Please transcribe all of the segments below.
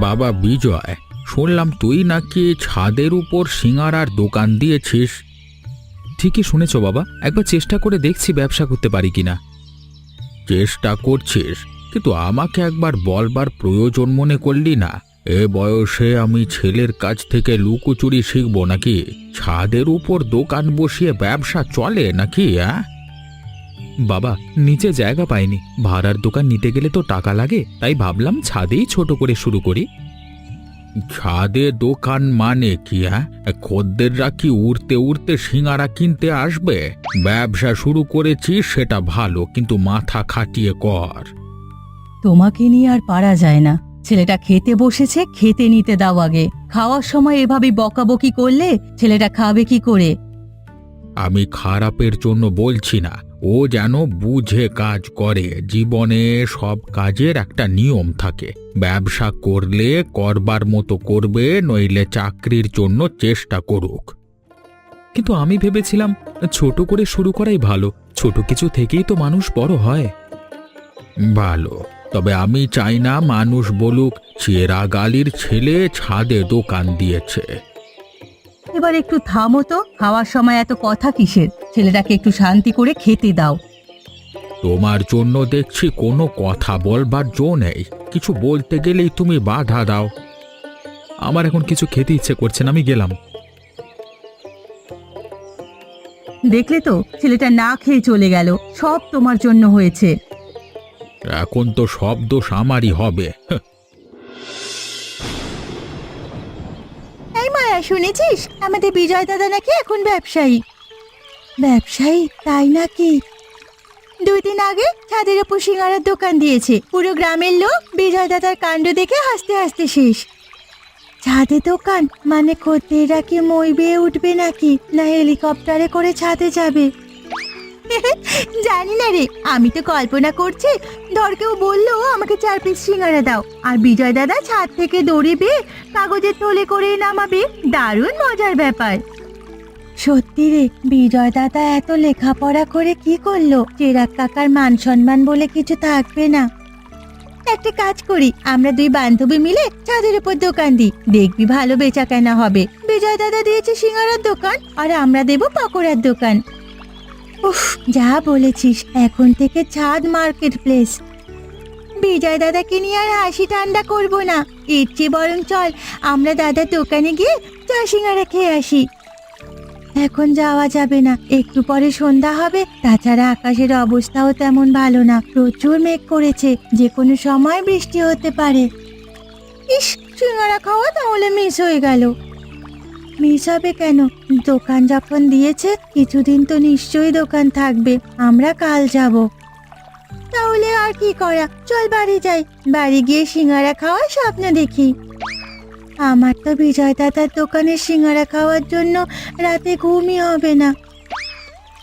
বাবা বিজয়, শুনলাম তুই নাকি ছাদের উপর সিঙাড়ার দোকান দিয়েছিস। ঠিকই শুনেছ বাবা, একবার চেষ্টা করে দেখছি ব্যবসা করতে পারি কিনা। চেষ্টা করছিস, কিন্তু আমাকে একবার বলবার প্রয়োজন মনে করলি না? এ বয়সে আমি ছেলের কাছ থেকে লুকোচুরি শিখবো নাকি? ছাদের উপর দোকান বসিয়ে ব্যবসা চলে নাকি? বাবা, নিচে জায়গা পাইনি, ভাড়ার দোকান নিতে গেলে তো টাকা লাগে, তাই ভাবলাম ছাদেই ছোট করে শুরু করি। ছাদে দোকান মানে কি? খদ্দেররা কি উড়তে উড়তে সিঙাড়া কিনতে আসবে? ব্যবসা শুরু করেছিস সেটা ভালো, কিন্তু মাথা খাটিয়ে কর। তোমাকে নিয়ে আর পারা যায় না। ছেলেটা খেতে বসেছে, খেতে নিতে দাও আগে। খাওয়ার সময় এভাবে বকাবকি করলে ছেলেটা খাবে কি করে? আমি খারাপের জন্য বলছি না, ও যেন বুঝে কাজ করে। জীবনে সব কাজের একটা নিয়ম থাকে। ব্যবসা করলে করবার মতো করবে, নইলে চাকরির জন্য চেষ্টা করুক। কিন্তু আমি ভেবেছিলাম ছোট করে শুরু করাই ভালো, ছোট কিছু থেকেই তো মানুষ বড় হয়। ভালো, তবে আমি চাই না মানুষ বলুক চেরাগালির ছেলে ছাদে দোকান দিয়েছে। এবার একটু থামো তো, খাওয়ার সময় এত কথা কিসের? ছেলেটাকে একটু শান্তি করে খেতে দাও। তোমার জন্য দেখছি কোনো কথা বলবার জো নেই। কিছু বলতে গেলেই তুমি বাধা দাও। আমার এখন কিছু খেতে ইচ্ছে করছে না, আমি গেলাম। দেখলে তো, ছেলেটা না খেয়ে চলে গেল। সব তোমার জন্য হয়েছে। এখন তো সব দোষ আমারই হবে। এই মায়া, শুনেছিস আমাদের বিজয় দাদা নাকি এখন ব্যবসায়ী? ব্যবসায়ী? তাই নাকি? 2 দিন আগে ছাদের উপর সিঙ্গারার দোকান দিয়েছে। পুরো গ্রামের লোক বিজয় দাদার কাণ্ড দেখে হাসতে হাসতে শেষ। ছাদে দোকান মানে খদ্দেররা কি মই বেয়ে উঠবে নাকি, না হেলিকপ্টারে করে ছাদে যাবে? জানি না রে, আমি তো কল্পনা করছি। ধর কেউ বললো আমাকে 4 পিস সিঙ্গারা দাও, আর বিজয় দাদা ছাদ থেকে দড়ি বেয়ে কাগজের থলে করে নামাবে। দারুণ মজার ব্যাপার। সত্যি রে, বিজয় দাদা এত লেখাপড়া করে কি করলো? চেরাগ কাকার মান সম্মান বলে কিছু থাকবে না। একটা কাজ করি, আমরা 2 বান্ধবী মিলে ছাদের উপর দোকান দিই, দেখবি ভালো বেচা কেনা হবে। বিজয় দাদা দিয়েছে সিঙ্গারার দোকান, আর আমরা দেব পকোড়ার দোকান। উফ, যা বলেছিস, এখন থেকে ছাদ মার্কেট প্লেস। বিজয় দাদাকে নিয়ে আর হাসি ঠান্ডা করবো না। এর চেয়ে বরং চল আমরা দাদার দোকানে গিয়ে চা সিঙ্গারা খেয়ে আসি। এখন যাওয়া যাবে না, একটু পরে সন্ধ্যা হবে। তাছাড়া আকাশের অবস্থাও তেমন ভালো না, প্রচুর মেঘ করেছে, যে কোনো সময় বৃষ্টি হতে পারে। ইস, সিঙ্গারা খাওয়া তাহলে মিস হয়ে গেল। মিস হবে কেন? দোকান যখন দিয়েছে কিছুদিন তো নিশ্চয়ই দোকান থাকবে। আমরা কাল যাব। তাহলে আর কি করা, চল বাড়ি যাই। বাড়ি গিয়ে সিঙ্গারা খাওয়ার স্বপ্ন দেখি। আমার তো বিজয় দাদার দোকানের সিঙ্গারা খাওয়ার জন্য রাতে ঘুমই হবে না।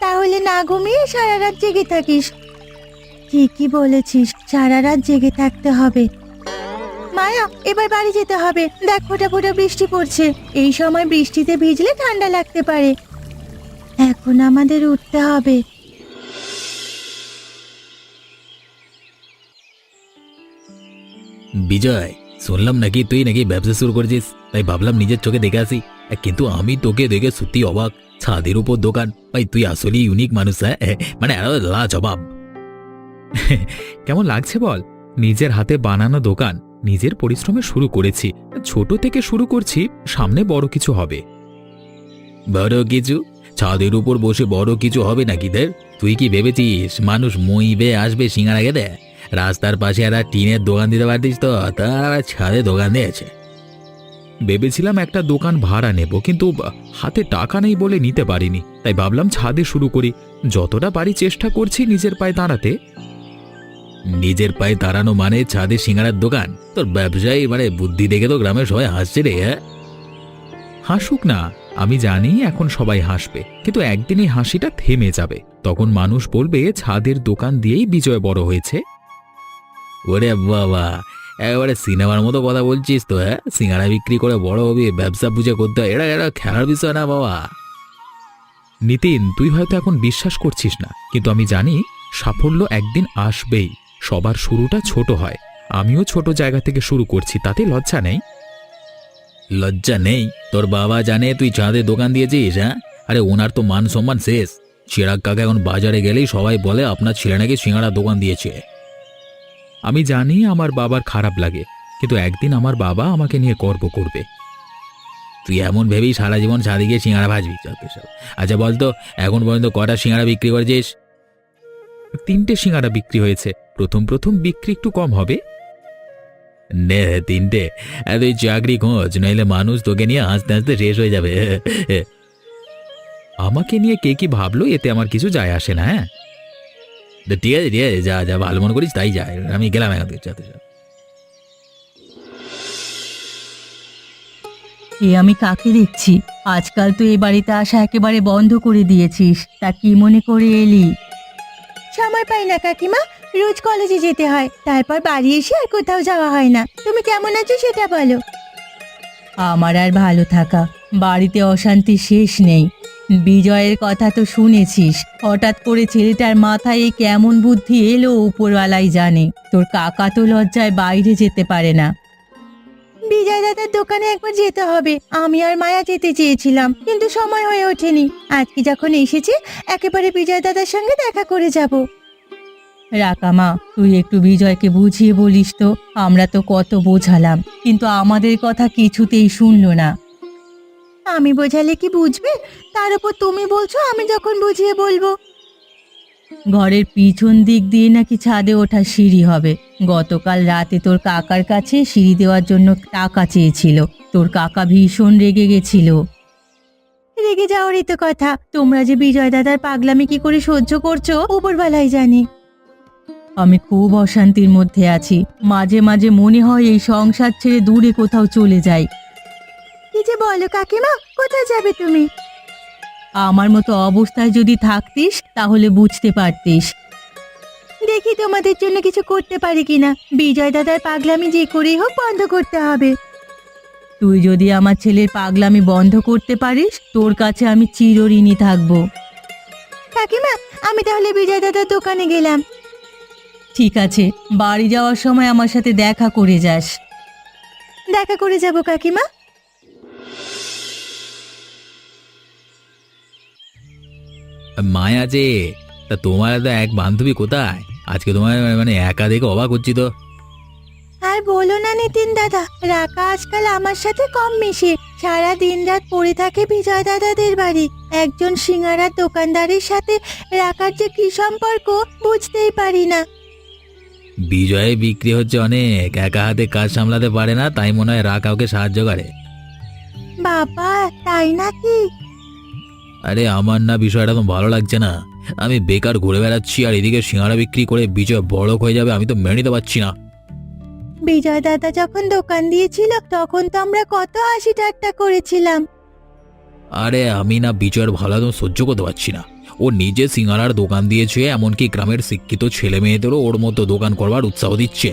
তাহলে না ঘুমিয়ে সারা রাত জেগে থাকিস? ঠিকই বলেছিস, সারা রাত জেগে থাকতে হবে। মায়া, এবার বাড়ি যেতে হবে। দেখ, ফোঁটা ফোঁটা বৃষ্টি পড়ছে। এই সময় বৃষ্টিতে ভিজলে ঠান্ডা লাগতে পারে। এখন আমাদের উঠতে হবে। বিজয়, শুনলাম নাকি তুই নাকি ব্যবসা শুরু করেছিস, তাই ভাবলাম নিজের চোখে দেখে আসি। কিন্তু আমি তোকে দেখে সত্যি অবাক। ছাদের উপর দোকান, ভাই তুই আসলে ইউনিক মানুষ। মানে লাজবাব। কেমন লাগছে বল? নিজের হাতে বানানো দোকান, নিজের পরিশ্রমে শুরু করেছি। ছোট থেকে শুরু করছি, সামনে বড় কিছু হবে। বড় কিছু? ছাদের উপর বসে বড় কিছু হবে নাকি? তুই কি ভেবেছিস মানুষ মই বেয়ে আসবে সিঙ্গারা খেতে? রাস্তার পাশে একটা টিনের দোকান দিতে পারতিস তো, তারা ছাদে দোকান দিয়েছে। ভেবেছিলাম একটা দোকান ভাড়া নেব, কিন্তু হাতে টাকা নেই বলে নিতে পারিনি। তাই ভাবলাম ছাদে শুরু করি। যতটা পারি চেষ্টা করছি নিজের পায়ে দাঁড়াতে। নিজের পায়ে দাঁড়ানো মানে ছাদে সিঙ্গারার দোকান? তোর ব্যবসায়ী মানে বুদ্ধি দেখে তো গ্রামের সবাই হাসছে রে। হাসুক না, আমি জানি এখন সবাই হাসবে, কিন্তু একদিন এই হাসিটা থেমে যাবে। তখন মানুষ বলবে ছাদের দোকান দিয়েই বিজয় বড় হয়েছে। ওরে বাবা, একেবারে সিনেমার মতো কথা বলছিস তো। সিঙ্গারা বিক্রি করে বড় হবি, ব্যবসা বুঝে করতে হয়, এটা এটা খেলার বিষয় না বাবা। নিতিন, তুই হয়তো এখন বিশ্বাস করছিস না, কিন্তু আমি জানি সাফল্য একদিন আসবেই। সবার শুরুটা ছোট হয়, আমিও ছোট জায়গা থেকে শুরু করছি, তাতে লজ্জা নেই। লজ্জা নেই? তোর বাবা জানে তুই চাঁদের দোকান দিয়েছিস? হ্যাঁ, আরে ওনার তো মান সম্মান শেষ। চিরাগ কাকা এখন বাজারে গেলেই সবাই বলে আপনার ছেলে নাকি সিঙ্গাড়া দোকান দিয়েছে। আমি জানি আমার বাবার খারাপ লাগে, কিন্তু একদিন আমার বাবা আমাকে নিয়ে গর্ব করবে। তুই এমন ভেবেই সারা জীবন ছাদে গিয়ে সিঙ্গাড়া ভাজবি? যত সব। আচ্ছা বলতো, এখন পর্যন্ত কটা সিঙ্গাড়া বিক্রি করেছিস? 3টে সিঙ্গাড়া বিক্রি হয়েছে। প্রথম প্রথম বিক্রি একটু কম হবে। নে 3টে? তুই চাকরি খোঁজ, নইলে মানুষ তোকে নিয়ে হাসতে হাসতে শেষ হয়ে যাবে। আমাকে নিয়ে কে কি ভাবলো এতে আমার কিছু যায় আসে না। হ্যাঁ, ঠিক আছে ঠিক আছে, যা যা ভালো মনে করিস তাই যায়। আমি গেলাম এখন থেকে। যত সব। এ আমি কাকে দেখছি? আজকাল তো এ বাড়িতে আসা একেবারে বন্ধ করে দিয়েছিস। তা কি মনে করে এলি? সময় পাই না কাকিমা, রোজ কলেজে যেতে হয়, তারপর বাড়ি এসে আর কোথাও যাওয়া হয় না। তুমি কেমন আছো সেটা বলো। আমার আর ভালো থাকা, বাড়িতে অশান্তি শেষ নেই। বিজয়ের কথা তো শুনেছিস, হঠাৎ করে ছেলেটার মাথায় এই কেমন বুদ্ধি এলো উপরওয়ালাই জানে। তোর কাকা তো লজ্জায় বাইরে যেতে পারে না। বিজয় দাদার দোকানে একবার যেতে হবে। আমি আর মায়া যেতে চেয়েছিলাম, কিন্তু সময় হয়ে ওঠেনি। আজকে যখন এসেছি, একেবারে বিজয় দাদার সঙ্গে দেখা করে যাব। রাকামা, তুই একটু বিজয়কে বুঝিয়ে বলিস তো। আমরা তো কত বোঝালাম, কিন্তু আমাদের কথা কিছুতেই শুনলো না। আমি বোঝালে কি বুঝবে? তার উপর তুমি বলছো আমি যখন বুঝিয়ে বলবো। ঘরের পিছন দিক দিয়ে নাকি ছাদে ওঠা সিঁড়ি হবে। গতকাল রাতে তোর কাকার কাছে সিঁড়ি দেওয়ার জন্য টাকা চেয়েছিল। তোর কাকা ভীষণ রেগে গেছিল। রেগে যাওয়ারই তো কথা। তোমরা যে বিজয় দাদার পাগলামি কি করে সহ্য করছো উপরওয়ালাই জানে। আমি খুব অশান্তির মধ্যে আছি। মাঝে মাঝে মনে হয় এই সংসার ছেড়ে দূরে কোথাও চলে যাই। কি যে বলো কাকিমা, কোথায় যাবে তুমি? আমার মতো অবস্থায় যদি থাকতিস তাহলে বুঝতে পারতিস। দেখি তোমাদের জন্য কিছু করতে পারি কিনা। বিজয় দাদার পাগলামি যে করেই হোক বন্ধ করতে হবে। তুই যদি আমার ছেলের পাগলামি বন্ধ করতে পারিস, তোর কাছে আমি চিরঋণী থাকবো। কাকিমা, আমি তাহলে বিজয় দাদার দোকানে গেলাম। ঠিক আছে, বাড়ি যাওয়ার সময় আমার সাথে দেখা করে যাস। দেখা করে যাব কাকিমা। মায়া যে, তা তোমার তো এক বান্ধবী কোথায়? আজকে তোমার মানে একা দেখে অবাক হচ্ছি তো। আর বলো না নিতিন দাদা, রাকা আজকাল আমার সাথে কম মিশে। সারা দিন রাত পড়ে থাকে বিজয় দাদাদের বাড়ি। একজন সিঙ্গারার দোকানদারের সাথে রাকার যে কি সম্পর্ক বুঝতেই পারি না। বিজয়ে বিক্রি হচ্ছে অনেক, একা হাতে কাজ সামলাতে পারে না, তাই মনে হয় কাউকে সাহায্য করে। বাবা, তাই নাকি? আরে আমার না বিষয়টা তো ভালো লাগছে না। আমি বেকার ঘুরে বেড়াচ্ছি আর এদিকে সিঙ্গাড়া বিক্রি করে বিজয় বড়লোক হয়ে যাবে, আমি তো মেনে নিতে পারছি না। বিজয় দাদা যখন দোকান দিয়েছিল তখন তো আমরা কত হাসি ঠাট্টা করেছিলাম। আরে আমি না বিজয়ের ভালো একদম সহ্য করতে পারছি না। ও নিজে সিঙ্গাড়ার দোকান দিয়েছে, এমনকি গ্রামের শিক্ষিত ছেলে মেয়েদেরও ওর মতো দোকান করবার উৎসাহ দিচ্ছে।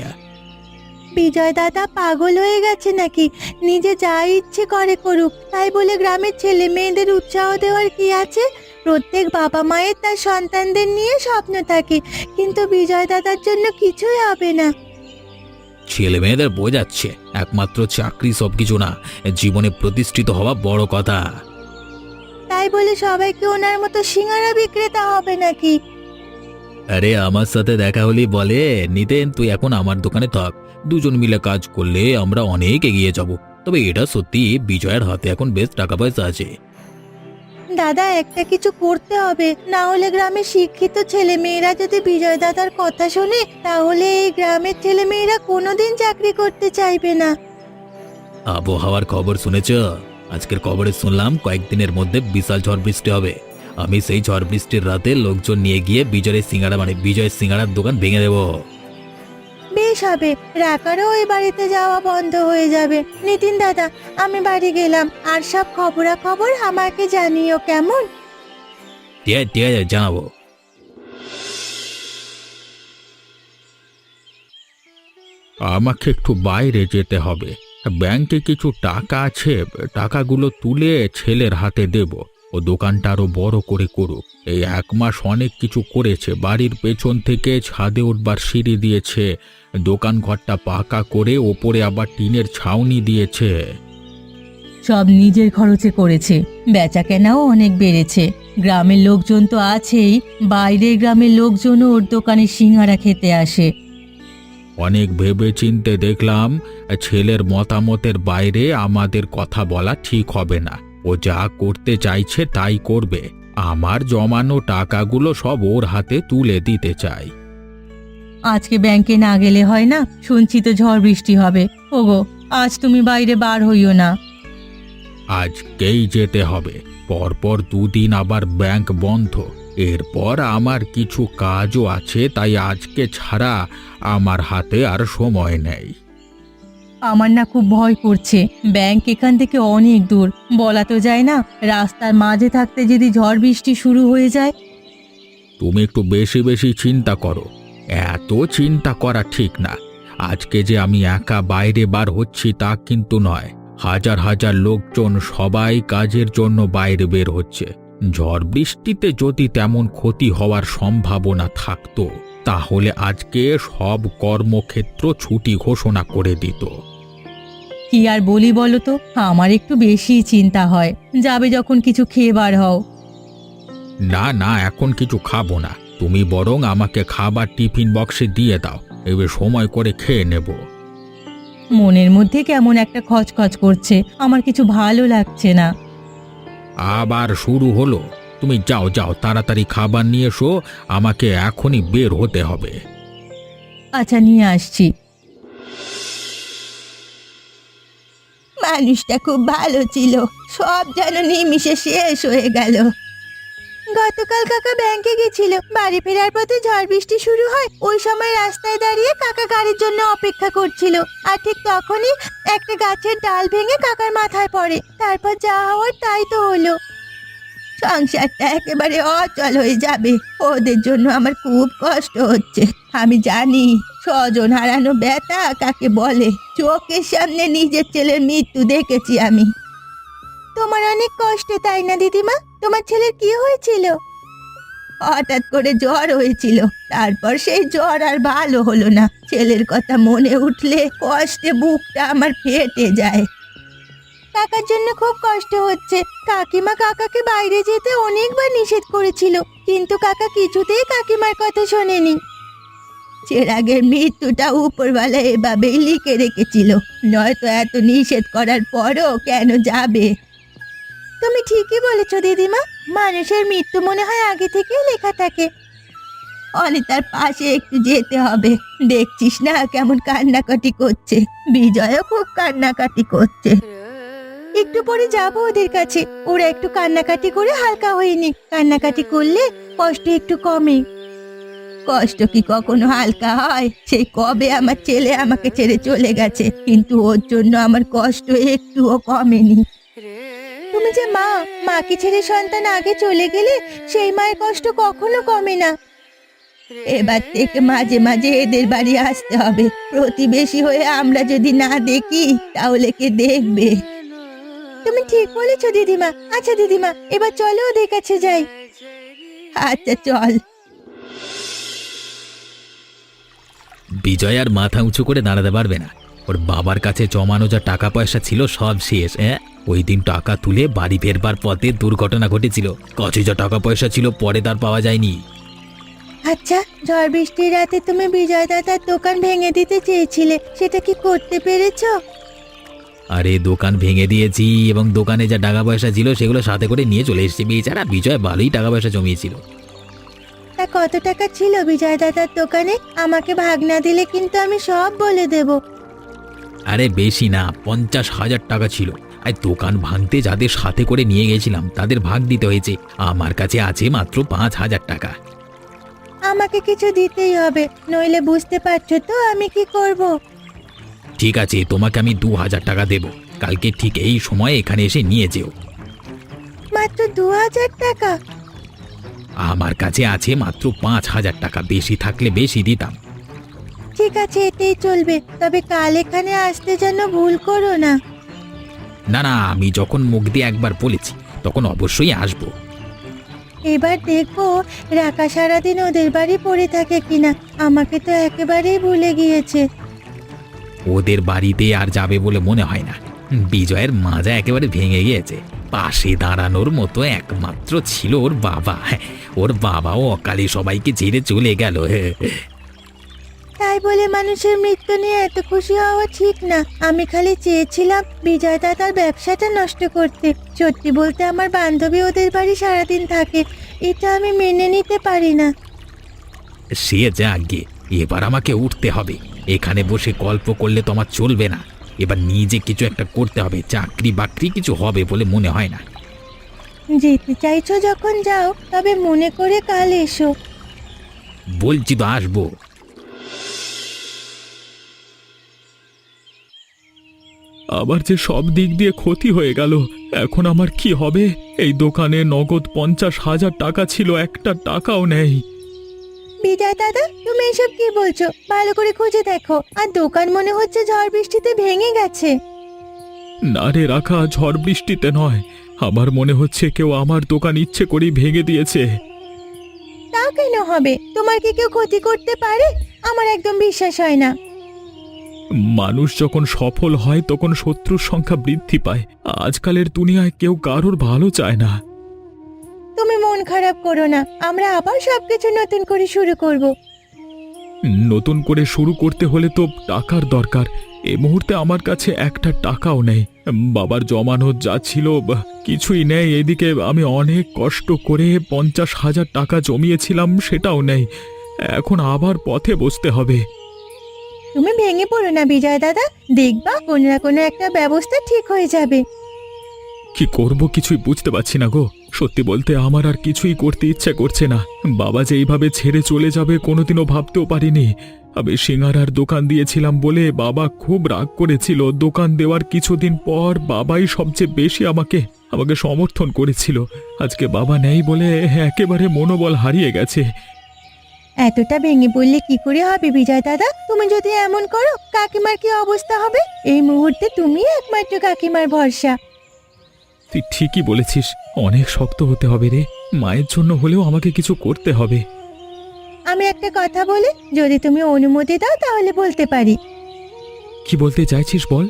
বিজয় দাদা পাগল হয়ে গেছে নাকি? নিজে যা ইচ্ছে করে করুক, তাই বলে গ্রামের ছেলে মেয়েদের উৎসাহ দেওয়ার কি আছে? প্রত্যেক বাবা মায়ের তার সন্তানদের নিয়ে স্বপ্ন থাকে, কিন্তু বিজয় দাদার জন্য কিছুই হবে না। ছেলে মেয়েদের বোঝাচ্ছে একমাত্র চাকরি সবকিছু না, জীবনে প্রতিষ্ঠিত হওয়া বড় কথা। তাই বলে সবাইকে ওনার মতো সিঙ্গারা বিক্রেতা হবে নাকি? আরে আমার সাথে দেখা হলেই বলে, নিতেন তুই এখন আমার দোকানে থাক, দুজন মিলে কাজ করলে আমরা অনেক এগিয়ে যাব। তবে এটা সত্যি, বিজয়ের হাতে এখন বেশ টাকা পয়সা আছে। দাদা, একটা কিছু করতে হবে, না হলে গ্রামের শিক্ষিত ছেলে মেয়েরা যদি বিজয় দাদার কথা শোনে, তাহলে এই গ্রামের ছেলে মেয়েরা কোনোদিন চাকরি করতে চাইবে না। আবহাওয়ার খবর শুনেছ? আজকের খবরে শুনলাম কয়েকদিনের মধ্যে বিশাল ঝড় বৃষ্টি হবে। আমি সেই ঝড় বৃষ্টির রাতে লোকজন নিয়ে গিয়ে বিজয়ের সিঙ্গাড়ার দোকান ভেঙে দেব। বেশ হবে, রাকারও ওই বাড়িতে যাওয়া বন্ধ হয়ে যাবে। নিতিন দাদা, আমি বাড়ি গেলাম। আর সব খবরাখবর আমাকে জানিও, কেমন? ঠিক আছে, জানাবো। আমাকে একটু বাইরে যেতে হবে। ব্যাংকে কিছু টাকা আছে, টাকাগুলো তুলে ছেলের হাতে দেব। ও দোকানটা আরো বড় করে করুক। এই 1 মাস অনেক কিছু করেছে, বাড়ির পেছন থেকে ছাদে উঠবার সিঁড়ি দিয়েছে, দোকান ঘরটা পাকা করে ওপরে আবার টিনের ছাউনি দিয়েছে। সব নিজের খরচে করেছে, বেচা কেনাও অনেক বেড়েছে। গ্রামের লোকজন তো আছেই, বাইরের গ্রামের লোকজনও ওর দোকানে সিঙ্গারা খেতে আসে। অনেক ভেবে চিনতে দেখলাম ছেলের মতামতের বাইরে আমাদের কথা বলা ঠিক হবে না। ও যা করতে চাইছে তাই করবে। আমার জমানো টাকাগুলো সব ওর হাতে তুলে দিতে চাই। আজকে ব্যাংকে না গেলে হয় না? শুনছি তো ঝড় বৃষ্টি হবে। ওগো, আজ তুমি বাইরে বার হইও না। আজকেই যেতে হবে। পরপর 2 দিন আবার ব্যাংক বন্ধ। এরপর আমার কিছু কাজও আছে, তাই আজকে ছাড়া আমার হাতে আর সময় নেই। আমার না খুব ভয় করছে। ব্যাংক এখান থেকে অনেক দূর, বলা তো যায় না। রাস্তার মাঝে থাকতে যদি ঝড় বৃষ্টি শুরু হয়ে যায়। তুমি একটু বেশি বেশি চিন্তা করো। এত চিন্তা করা ঠিক না। আজকে যে আমি একা বাইরে বার হচ্ছি তা কিন্তু নয়। হাজার হাজার লোকজন সবাই কাজের জন্য বাইরে বের হচ্ছে। ঝড় বৃষ্টিতে যদি তেমন ক্ষতি হওয়ার সম্ভাবনা থাকতো তাহলে আজকে সব কর্মক্ষেত্র ছুটি ঘোষণা করে দিত। কি আর বলি বলো তো, আমার একটু বেশি চিন্তা হয়। যাবে যখন কিছু খেয়ে বার হও। না না, এখন কিছু খাবো না। তুমি বরং আমাকে খাবার টিফিন বক্সে দিয়ে দাও, এবার সময় করে খেয়ে নেব। মনের মধ্যে কেমন একটা খচখচ করছে, আমার কিছু ভালো লাগছে না। আবার শুরু হলো। তুমি যাও যাও, তাড়াতাড়ি খাবার নিয়ে এসো, আমাকে এখনই বের হতে হবে। আচ্ছা, নিয়ে আসছি। মানুষটা খুব ভালো ছিল, সব যেন নিমিষে শেষ হয়ে গেল। গতকাল কাকা ব্যাংকে গেছিল, বাড়ি ফেরার পথে ঝড় বৃষ্টি শুরু হয়। ওই সময় রাস্তায় দাঁড়িয়ে কাকা গাড়ির জন্য অপেক্ষা করছিল, আর ঠিক তখনই একটা গাছের ডাল ভেঙে কাকার মাথায় পড়ে। তারপর যা হওয়ার তাই তো হলো। সংসারটা একেবারে অচল হয়ে যাবে। ওদের জন্য আমার খুব কষ্ট হচ্ছে। আমি জানি স্বজন হারানো ব্যথা কাকে বলে। চোখের সামনে নিজের ছেলের মৃত্যু দেখেছি আমি। তোমার অনেক কষ্ট, তাই না দিদিমা? তোমার ছেলের কি হয়েছিল? হঠাৎ করে জ্বর হয়েছিল, তারপর সেই জ্বর আর ভালো হলো না। ছেলের কথা মনে উঠলে কষ্টে বুকটা আমার ফেটে যায়। কাকার জন্য খুব কষ্ট হচ্ছে। কাকিমা কাকাকে বাইরে যেতে অনেকবার নিষেধ করেছিল, কিন্তু কাকা কিছুতেই কাকিমার কথা শোনেনি। চেরাগের মৃত্যুটা উপরওয়ালা এভাবেই লিখে রেখেছিল, নয়তো এত নিষেধ করার পরও কেন যাবে? তুমি ঠিকই বলেছ দিদিমা, মানুষের মৃত্যু মনে হয় আগে থেকেই লেখা থাকে। অনিতার পাশে একটু যেতে হবে। দেখছিস না কেমন কান্নাকাটি করছে। বিজয়ও খুব কান্নাকাটি করছে। একটু পরে যাবো ওদের কাছে, ওরা একটু কান্নাকাটি করে হালকা হয়নি। কান্নাকাটি করলে কষ্ট একটু কমে। কষ্ট কি কখনো হালকা হয়? সেই কবে আমার ছেলে আমাকে ছেড়ে চলে গেছে, কিন্তু ওর জন্য আমার কষ্ট একটুও কমেনি। তুমি যে মা, মাকে ছেড়ে সন্তান আগে চলে গেলে সেই মায়ের কষ্ট কখনো কমে না। এবার থেকে মাঝে মাঝে এদের বাড়ি আসতে হবে। প্রতিবেশী হয়ে আমরা যদি না দেখি তাহলে কে দেখবে? তুমি ঠিক বলেছ দিদিমা। আচ্ছা দিদিমা, এবার চলো ওদের কাছে যাই। আচ্ছা চল। বিজয় আর মাথা উঁচু করে দাঁড়াতে পারবে না। ওর বাবার কাছে জমানো যা টাকা পয়সা ছিল সব শেষ। ওই দিন টাকা তুলে বাড়ি ফেরবার পথে দুর্ঘটনা ঘটেছিল। কাছে যা টাকা পয়সা ছিল পরে তার পাওয়া যায়নি। আচ্ছা, ঝড় বৃষ্টির রাতে তুমি বিজয় দাদার দোকান ভেঙে দিতে চেয়েছিলে, সেটা কি করতে পেরেছো? আরে দোকান ভেঙে দিয়েছি, এবং দোকানে যা টাকা পয়সা ছিল সেগুলো সাথে করে নিয়ে চলে এসেছি। বেচারা বিজয় ভালোই টাকা পয়সা জমিয়েছিল। তা কত টাকা ছিল বিজয় দাদার দোকানে? আমাকে ভাগ না দিলে কিন্তু আমি সব বলে দেব। আরে বেশি না, 50,000 টাকা ছিল। আর দোকান ভাঙতে যাদের সাথে করে নিয়ে গেছিলাম তাদের ভাগ দিতে হয়েছে। আমার কাছে আছে মাত্র 5,000 টাকা। আমাকে কিছু দিতেই হবে, নইলে বুঝতে পারছো তো আমি কি করব। ঠিক আছে, তোমাকে আমি 2,000 টাকা দেব। কালকে ঠিক এই সময় এখানে এসে নিয়ে যেও। মাত্র 2,000 টাকা? আমার কাছে আছে মাত্র 5,000 টাকা, বেশি থাকলে বেশি দিতাম। ঠিক আছে, এটাই চলবে। তবে কাল এখানে আসতে যেন ভুল করো না। না না, আমি যখন মুখ দিয়ে একবার বলেছি তখন অবশ্যই আসবো। এবার দেখবো রাকা সারাদিন ওদের বাড়ি পড়ে থাকে কিনা। আমাকে তো একেবারেই ভুলে গিয়েছে। ওদের বাড়িতে আর যাবে বলে মনে হয় না। বিজয়ের মাজা একেবারে ভেঙে গিয়েছে। পাশে দাঁড়ানোর মতো একমাত্র ছিল ওর বাবা। ওর বাবাও অকালে সবাইকে ছেড়ে চলে গেল। তাই বলে মানুষের মৃত্যু নিয়ে এত খুশি হওয়া ঠিক না। আমি খালি চেয়েছিলাম বিজয় দাদার ব্যবসাটা নষ্ট করতে। সত্যি বলতে আমার বান্ধবী ওদের বাড়ি সারাদিন থাকে, এটা আমি মেনে নিতে পারি না। সে যাগে, এবার আমাকে উঠতে হবে। এখানে বসে গল্প করলে তো আমার চলবে না। এবার নিজে কিছু একটা করতে হবে। চাকরি বাকরি কিছু হবে বলে মনে হয় না। যেতে চাইছো যখন যাও, তবে মনে করে কাল এসো। বলছি তো আসবো। আবার যে সব দিক দিয়ে ক্ষতি হয়ে গেল, এখন আমার কি হবে? এই দোকানে নগদ 50,000 টাকা ছিল, একটা টাকাও নেই। বিজয় দাদা, তুমি এসব কি বলছো? ভালো করে খুঁজে দেখো। আর দোকান মনে হচ্ছে ঝড় বৃষ্টিতে ভেঙে গেছে। না রে রাখা, ঝড় বৃষ্টিতে নয়, আমার মনে হচ্ছে কেউ আমার দোকান ইচ্ছে করেই ভেঙে দিয়েছে। তা কেন হবে? তোমার কি কেউ ক্ষতি করতে পারে? আমার একদম বিশ্বাস হয় না। মানুষ যখন সফল হয় তখন শত্রুর সংখ্যা বৃদ্ধি পায়। আজকালের দুনিয়ায় কেউ কারোর ভালো চায় না। তুমি মন খারাপ করো না, আমরা আবার সবকিছু নতুন করে শুরু করব। নতুন করে শুরু করতে হলে তো টাকার দরকার। এই মুহূর্তে আমার কাছে একটা টাকাও নেই। বাবার জমানো যা ছিল কিছুই নেই। এদিকে আমি অনেক কষ্ট করে 50,000 টাকা জমিয়েছিলাম, সেটাও নেই। এখন আবার পথে বসতে হবে। তুমি ভেঙে পড়ো না বিজয় দাদা, দেখবা কোনো না কোনো একটা ব্যবস্থা ঠিক হয়ে যাবে। কি করব কিছুই বুঝতে পারছি না গো। সত্যি বলতে আমার আর কিছুই করতে ইচ্ছে করছে না। বাবা যে এইভাবে ছেড়ে চলে যাবে কোনোদিনও ভাবতেও পারিনি। আমি সিঙ্গারার দোকান দিয়েছিলাম বলে বাবা খুব রাগ করেছিল। দোকান দেওয়ার কিছুদিন পর বাবাই সবচেয়ে বেশি আমাকে সমর্থন করেছিল। আজকে বাবা নেই বলে একেবারে মনোবল হারিয়ে গেছে। এতটা ভেঙে পড়লে কি করে হবে বিজয় দাদা? তুমি যদি এমন করো, কাকিমার কি অবস্থা হবে? এই মুহূর্তে তুমি একমাত্র কাকিমার ভরসা। তুই ঠিকই বলেছিস, অনেক শক্ত হতে হবে রে। মায়ের জন্য হলেও আমাকে কিছু করতে হবে। আমি একটা কথা বলি, যদি তুমি অনুমতি দাও তাহলে বলতে পারি। কি বলতে চাইছিস বল।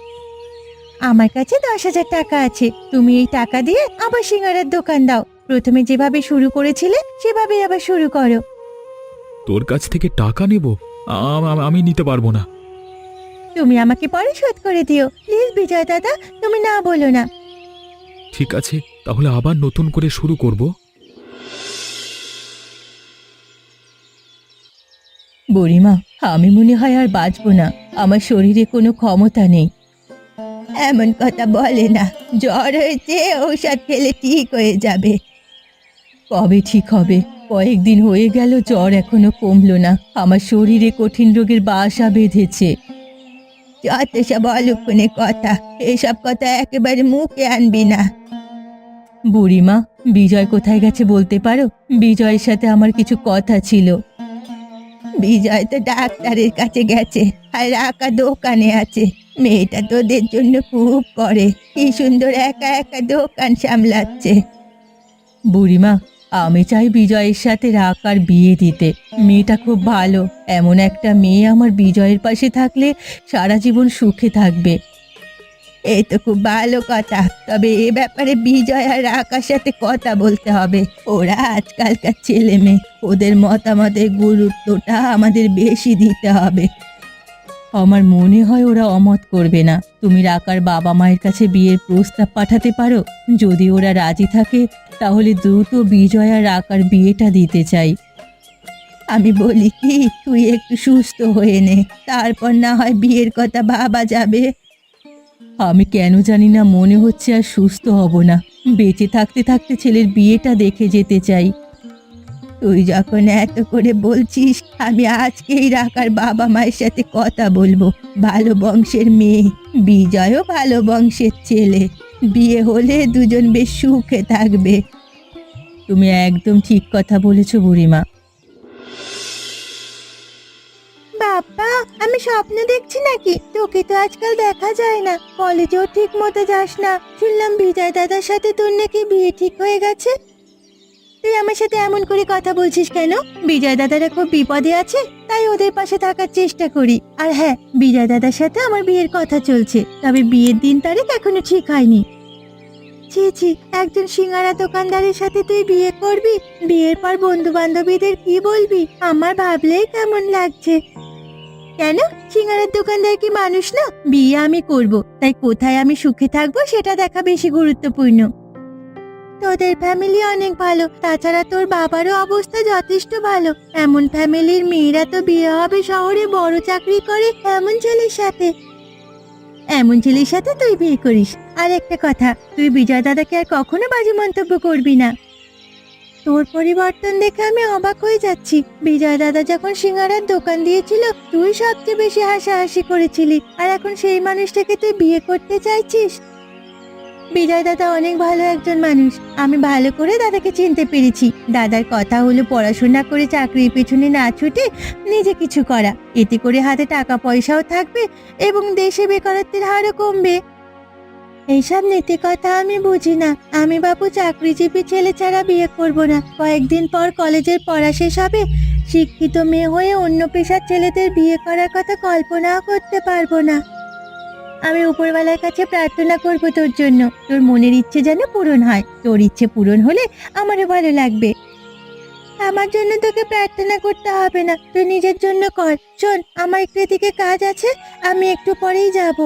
আমার কাছে 10,000 টাকা আছে। তুমি এই টাকা দিয়ে আবার সিঙ্গারার দোকান দাও। প্রথমে যেভাবে শুরু করেছিলে সেভাবেই আবার শুরু করো। তোর কাছ থেকে টাকা নেব? আমি নিতে পারবো না। তুমি আমাকে পরে শোধ করে দিও প্লিজ বিজয় দাদা, তুমি না বলো না। ঠিক আছে, তাহলে আবার নতুন করে শুরু করব। বুড়িমা, আমি মনে হয় আর বাঁচবো না। আমার শরীরে কোনো ক্ষমতা নেই। এমন কথা বলে না, জ্বর হয়েছে, ঔষধ খেলে ঠিক হয়ে যাবে। কবে ঠিক হবে? কয়েকদিন হয়ে গেল, জ্বর এখনো কমলো না। আমার শরীরে কঠিন রোগের বাসা বেঁধেছে। যত সব অলক্ষণে কথা, এসব কথা একেবারে মুখে আনবি না। বুড়িমা, বিজয় কোথায় গেছে বলতে পারো? বিজয়ের সাথে আমার কিছু কথা ছিল। বিজয় তো ডাক্তারের কাছে গেছে, আর রাকা দোকানে আছে। মেয়েটা তোদের জন্য খুব করে, কি সুন্দর একা একা দোকান সামলাচ্ছে। বুড়িমা, আমি চাই বিজয়ের সাথে রাকার বিয়ে দিতে। মেয়েটা খুব ভালো। এমন একটা মেয়ে আমার বিজয়ের পাশে থাকলে সারা জীবন সুখে থাকবে। এই তো খুব ভালো কথা, তবে এ ব্যাপারে বিজয় আর রাকার সাথে কথা বলতে হবে। ওরা আজকালকার ছেলে মেয়ে, ওদের মতামতের গুরুত্বটা আমাদের বেশি দিতে হবে। আমার মনে হয় ওরা অমত করবে না। তুমি রাকার বাবা মায়ের কাছে বিয়ের প্রস্তাব পাঠাতে পারো। যদি ওরা রাজি থাকে তাহলে দ্রুত বিজয় আর রাকার বিয়েটা দিতে চাই। আমি বলি কি, তুই একটু সুস্থ হয়ে নে, তারপর না হয় বিয়ের কথা ভাবা যাবে। আমি কেন জানি না মনে হচ্ছে আর সুস্থ হব না। বেঁচে থাকতে থাকতে ছেলের বিয়েটা দেখে যেতে চাই। তুই যখন এত করে বলছিস, আমি আজকেই রাকার বাবা মায়ের সাথে কথা বলবো। ভালো বংশের মেয়ে, বিজয়ও ভালো বংশের ছেলে। বিয়ে হলে দুজন বেশ সুখে থাকবে। তুমি একদম ঠিক কথা বলেছো বুড়িমা। বাবা, আমি স্বপ্ন দেখছি নাকি? তোকে তো আজকাল দেখা যায় না, কলেজেও ঠিক মতো যাস না। শুনলাম বিজয় দাদার সাথে তোর নাকি বিয়ে ঠিক হয়ে গেছে। তুই আমার সাথে এমন করে কথা বলছিস কেন? বিজয় দাদারা খুব বিপদে আছে, তাই ওদের পাশে থাকার চেষ্টা করি। আর হ্যাঁ, বিজয় দাদার সাথে আমার বিয়ের কথা চলছে, তবে বিয়ের দিন তারিখ এখনো ঠিক হয়নি। ছি ছি, একজন সিঙ্গারা দোকানদারের সাথে তুই বিয়ে করবি? বিয়ের পর বন্ধু বান্ধবীদের কি বলবি? আমার ভাবলেই কেমন লাগছে। কেন, সিঙ্গারার দোকানদার কি মানুষ না? বিয়ে আমি করব, তাই কোথায় আমি সুখে থাকবো সেটা দেখা বেশি গুরুত্বপূর্ণ। তোদের ফ্যামিলি অনেক ভালো, তাছাড়া তোর বাবারও অবস্থা যথেষ্ট ভালো। এমন ফ্যামিলির মেয়েরা তো বিয়ে হবে শহরে বড় চাকরি করে এমন ছেলের সাথে। এমন ছেলের সাথে তুই বিয়ে করিস। আর একটা কথা, তুই বিজয় দাদাকে আর কখনো বাজে মন্তব্য করবি না। তোর পরিবর্তন দেখে আমি অবাক হয়ে যাচ্ছি। বিজয় দাদা যখন সিঙ্গারার দোকান দিয়েছিল, তুই সবচেয়ে বেশি হাসাহাসি করেছিলি, আর এখন সেই মানুষটাকে তুই বিয়ে করতে চাইছিস? বিজয় দাদা অনেক ভালো একজন মানুষ। আমি ভালো করে দাদাকে চিনতে পেরেছি। দাদার কথা হলো পড়াশোনা করে চাকরির পেছনে না ছুটে নিজে কিছু করা, এতে করে হাতে টাকা পয়সাও থাকবে এবং দেশে বেকারত্বের হারও কমবে। এইসব নীতি কথা আমি বুঝি না। আমি বাবু চাকরিজীবী ছেলে ছাড়া বিয়ে করব না। কয়েকদিন পর কলেজের পড়া শেষ হবে, শিক্ষিত মেয়ে হয়ে অন্য পেশার ছেলেদের বিয়ে করার কথা কল্পনাও করতে পারবো না। আমি উপরওয়ালার কাছে প্রার্থনা করব তোর জন্য, তোর মনের ইচ্ছে যেন পূরণ হয়। তোর ইচ্ছে পূরণ হলে আমারও ভালো লাগবে। আমার জন্য তোকে প্রার্থনা করতে হবে না, তুই নিজের জন্য কর। শোন, আমার একটু এদিকে কাজ আছে, আমি একটু পরেই যাব।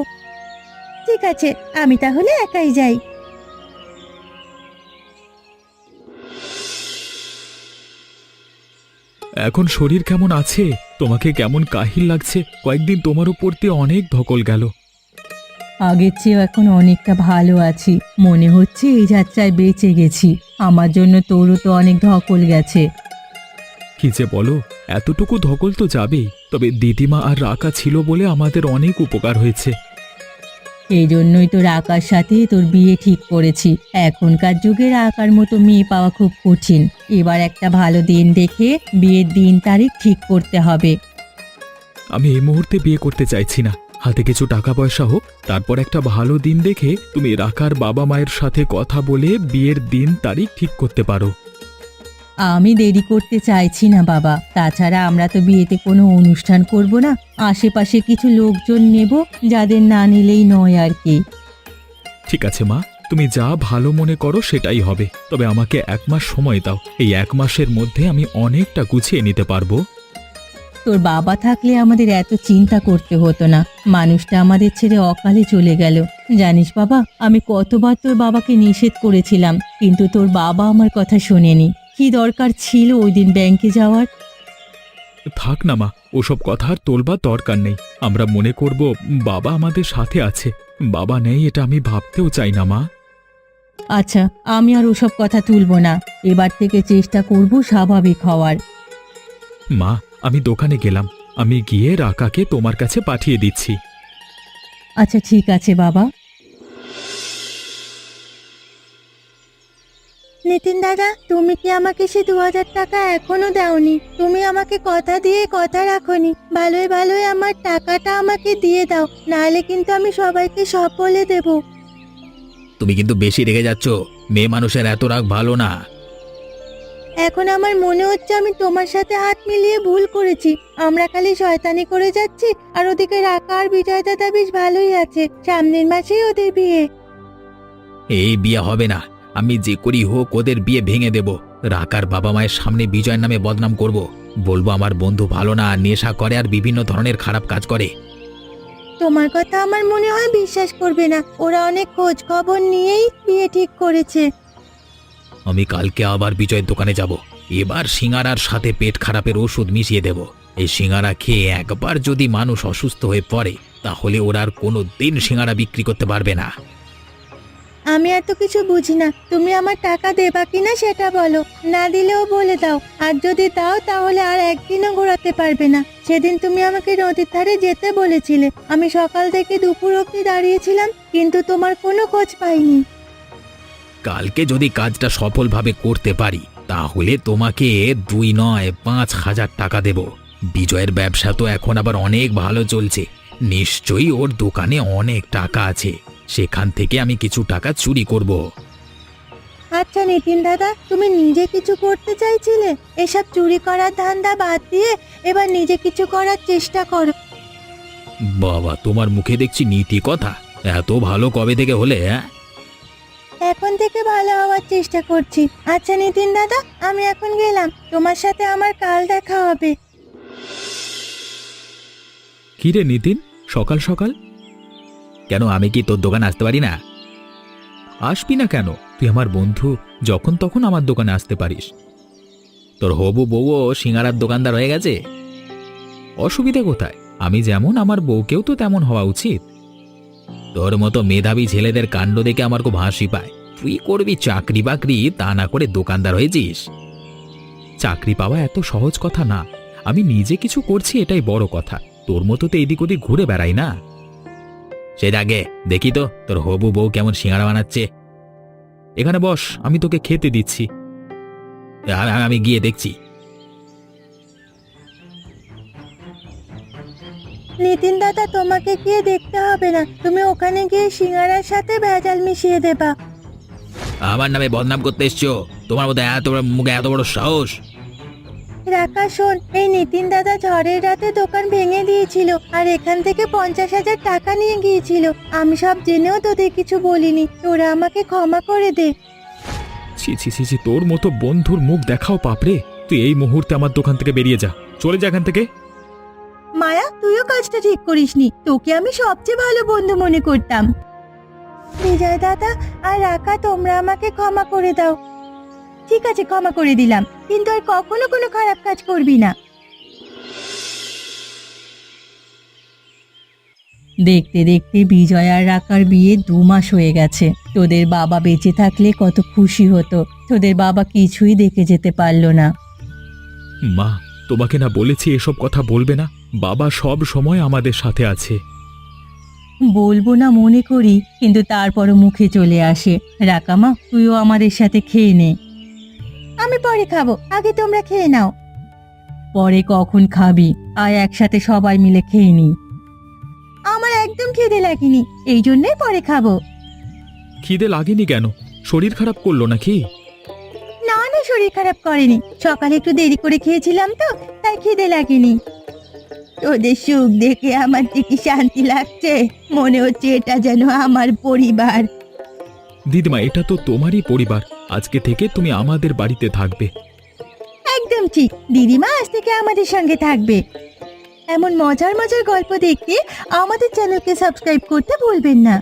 ঠিক আছে, আমি তাহলে একাই যাই। এখন শরীর কেমন আছে? তোমাকে কেমন কাহিল লাগছে? কয়েকদিন তোমার উপর দিয়ে অনেক ধকল গেল। আগের চেয়েও এখন অনেকটা ভালো আছি। মনে হচ্ছে এই যাত্রায় বেঁচে গেছি। আমার জন্য তোরও তো অনেক ধকল গেছে। কি যে বলো, এতটুকু ধকল তো যাবেই। তবে দিদিমা আর রাকা ছিল বলে আমাদের অনেক উপকার হয়েছে। এই জন্যই তো রাকার সাথে তোর বিয়ে ঠিক করেছি। এখনকার যুগে রাকার মতো মেয়ে পাওয়া খুব কঠিন। এবার একটা ভালো দিন দেখে বিয়ের দিন তারিখ ঠিক করতে হবে। আমি এই মুহূর্তে বিয়ে করতে চাইছি না। হাতে কিছু টাকা পয়সা হোক, তারপর একটা ভালো দিন দেখে তুমি রাকার বাবা মায়ের সাথে কথা বলে বিয়ের দিন তারিখ ঠিক করতে পারো। আমি দেরি করতে চাইছি না বাবা। তাছাড়া আমরা তো বিয়েতে কোনো অনুষ্ঠান করব না, আশেপাশে কিছু লোকজন নেব, যাদের না নিলেই নয় আর কি। ঠিক আছে মা, তুমি যা ভালো মনে করো সেটাই হবে। তবে আমাকে 1 মাস সময় দাও। এই 1 মাসের মধ্যে আমি অনেকটা গুছিয়ে নিতে পারবো। তোর বাবা থাকলে আমাদের এত চিন্তা করতে হতো না। মানুষটা আমাদের ছেড়ে অকালে চলে গেল। জানিস বাবা, আমি কতবার তোর বাবাকে নিষেধ করেছিলাম, কিন্তু তোর বাবা আমার কথা শোনেনি। কি দরকার ছিল ওই দিন ব্যাংকে যাওয়ার? থাক না মা, ওসব কথা আর তোলবার দরকার নেই। আমরা মনে করব বাবা আমাদের সাথে আছে। বাবা নেই এটা আমি ভাবতেও চাই না মা। আচ্ছা, আমি আর ওসব কথা তুলবো না। এবার থেকে চেষ্টা করব স্বাভাবিক হওয়ার। মা, আমি দোকানে গেলাম। আমি গিয়ে রাকাকে তোমার কাছে পাঠিয়ে দিচ্ছি। আচ্ছা ঠিক আছে বাবা। নিতিন দাদা, তুমি কি আমাকে সে 2000 টাকা এখনো দাওনি? তুমি আমাকে কথা দিয়ে কথা রাখোনি। ভালোই ভালোই আমার টাকাটা আমাকে দিয়ে দাও, নাহলে কিন্তু আমি সবাইকে সব বলে দেব। তুমি কিন্তু বেশি রেগে যাচ্ছ। মেয়ে মানুষের এত রাগ ভালো না। এখন আমার মনে হচ্ছে আমি তোমার সাথে হাত মিলিয়ে ভুল করেছি। আমরা খালি শয়তানি করে যাচ্ছি, আর ওদিকে রাকা আর বিজয় দাদা বেশ ভালোই আছে। সামনের মাসেই ওদের বিয়ে। এই বিয়ে হবে না। আমি যে করি হোক ওদের বিয়ে ভেঙে দেব। রাকার বাবা মায়ের সামনে বিজয়ের নামে বদনাম করব। বলবো আমার বন্ধু ভালো না, নেশা করে আর বিভিন্ন ধরনের খারাপ কাজ করে। তোমার কথা আমার মনে হয় বিশ্বাস করবে না। ওরা অনেক খোঁজ খবর নিয়েই বিয়ে ঠিক করেছে। আমি কালকে আবার বিজয়ের দোকানে যাব। এবার সিঙ্গারার সাথে পেট খারাপের ওষুধ মিশিয়ে দেব। এই সিঙ্গারা খেয়ে একবার যদি মানুষ অসুস্থ হয়ে পড়ে, তাহলে ওরা আর কোনো দিন সিঙ্গারা বিক্রি করতে পারবে না। আমি এত কিছু বুঝি না। তুমি আমার টাকা দেবা কিনা সেটা বলো, না দিলেও বলে দাও। আর যদি দাও তাহলে আর একদিনও ঘোরাতে পারবে না। সেদিন তুমি আমাকে নদীর ধারে যেতে বলেছিলে। আমি সকাল থেকে দুপুর অবধি দাঁড়িয়েছিলাম, কিন্তু তোমার কোনো খোঁজ পাইনি। কালকে যদি কাজটা সফলভাবে করতে পারি, তাহলে তোমাকে 2 নয় 5,000 টাকা দেব। বিজয়ের ব্যবসা তো এখন আবার অনেক ভালো চলছে। নিশ্চয়ই ওর দোকানে অনেক টাকা আছে, সেখান থেকে আমি কিছু টাকা চুরি করব। আচ্ছা নিতিন দাদা, তুমি নিজে কিছু করতে চাইছিলে, এসব চুরি করার ধান্দা বাদ দিয়ে এবার নিজে কিছু করার চেষ্টা করো। বাবা, তোমার মুখে দেখছি নীতি কথা। এত ভালো কবে থেকে হলে? হ্যাঁ, এখন থেকে ভালো হওয়ার চেষ্টা করছি। আচ্ছা নিতিন দাদা, আমি এখন গেলাম, তোমার সাথে আমার কাল দেখা হবে। কি রে নিতিন, সকাল সকাল? কেন, আমি কি তোর দোকানে আসতে পারি না? আসবি না কেন? তুই আমার বন্ধু, যখন তখন আমার দোকানে আসতে পারিস। তোর হবু বউও সিঙ্গারার দোকানদার হয়ে গেছে। অসুবিধা কোথায়? আমি যেমন, আমার বউকেও তো তেমন হওয়া উচিত। তোর মতো মেধাবী ছেলেদের কাণ্ড দেখে আমার খুব হাসি পায়। তুই করবি চাকরি বাকরি, তা না করে দোকানদার হয়েছিস। চাকরি পাওয়া এত সহজ কথা না। আমি নিজে কিছু করছি, এটাই বড় কথা। তোর মতো তো এদিক ওদিক ঘুরে বেড়াই না। সেই আগে দেখি তো তোর হবু বউ কেমন সিঙ্গারা বানাচ্ছে। এখানে বস, আমি তোকে খেতে দিচ্ছি। আমি গিয়ে দেখছি। নিতিন দাদা, তোমাকে গিয়ে দেখতে হবে না, তুমি ওখানে গিয়ে সিঙ্গারার সাথে ভেজাল মিশিয়ে দেবা। আমার নামে বদনাম করতে এসছো? তোমার মধ্যে এত বড় মুখে এত বড় সাহস? রাকা শোন, এই নিতিন দাদা ঝড়ের রাতে দোকান ভেঙে দিয়েছিল আর এখান থেকে 50,000 টাকা নিয়ে গিয়েছিল। আমি সব জেনেও তোদের কিছু বলিনি, তোরা আমাকে ক্ষমা করে দে। ছি ছি ছি ছি, তোর মতো বন্ধুর মুখ দেখাও পাপড়ে। তুই এই মুহূর্তে আমার দোকান থেকে বেরিয়ে যা, চলে যা এখান থেকে। মায়া, তুইও কাজটা ঠিক করিসনি, তোকে আমি সবচেয়ে ভালো বন্ধু মনে করতাম। বিজয় দাদা আর রাকা, তোমরা আমাকে ক্ষমা করে দাও। ঠিক আছে, ক্ষমা করে দিলাম, কিন্তু আর কখনো কোনো খারাপ কাজ করবি না। দেখতে দেখতে বিজয় আর রাকার বিয়ে 2 মাস হয়ে গেছে। তোদের বাবা বেঁচে থাকলে কত খুশি হতো, তোদের বাবা কিছুই দেখে যেতে পারলো না। মা, তোমাকে না বলেছি এসব কথা বলবে না? বাবা সব সময় আমাদের সাথে আছে। বলবো না মনে করি, কিন্তু তারপরও মুখে চলে আসে। রাকামা, তুইও আমাদের সাথে খেয়ে নে। আমি পরে খাবো, আগে তোমরা খেয়ে নাও। পরে কখন খাবি? আয় একসাথে সবাই মিলে খেয়ে নি। আমার একদম খিদে লাগেনি, এই জন্যই পরে খাবো। খিদে লাগেনি কেন? শরীর খারাপ করলো নাকি? না না, শরীর খারাপ করেনি, সকালে একটু দেরি করে খেয়েছিলাম তো, তাই খিদে লাগেনি। তোদের সুখ দেখে আমার যে কি শান্তি লাগছে, মনে হচ্ছে এটা যেন আমার পরিবার। দিদিমা, এটা তো তোমারই পরিবার। আজকে থেকে তুমি আমাদের বাড়িতে থাকবে। একদম ঠিক, দিদিমা আজ থেকে আমাদের সঙ্গে থাকবে। এমন মজার মজার গল্প দেখতে আমাদের চ্যানেলকে সাবস্ক্রাইব করতে ভুলবেন না।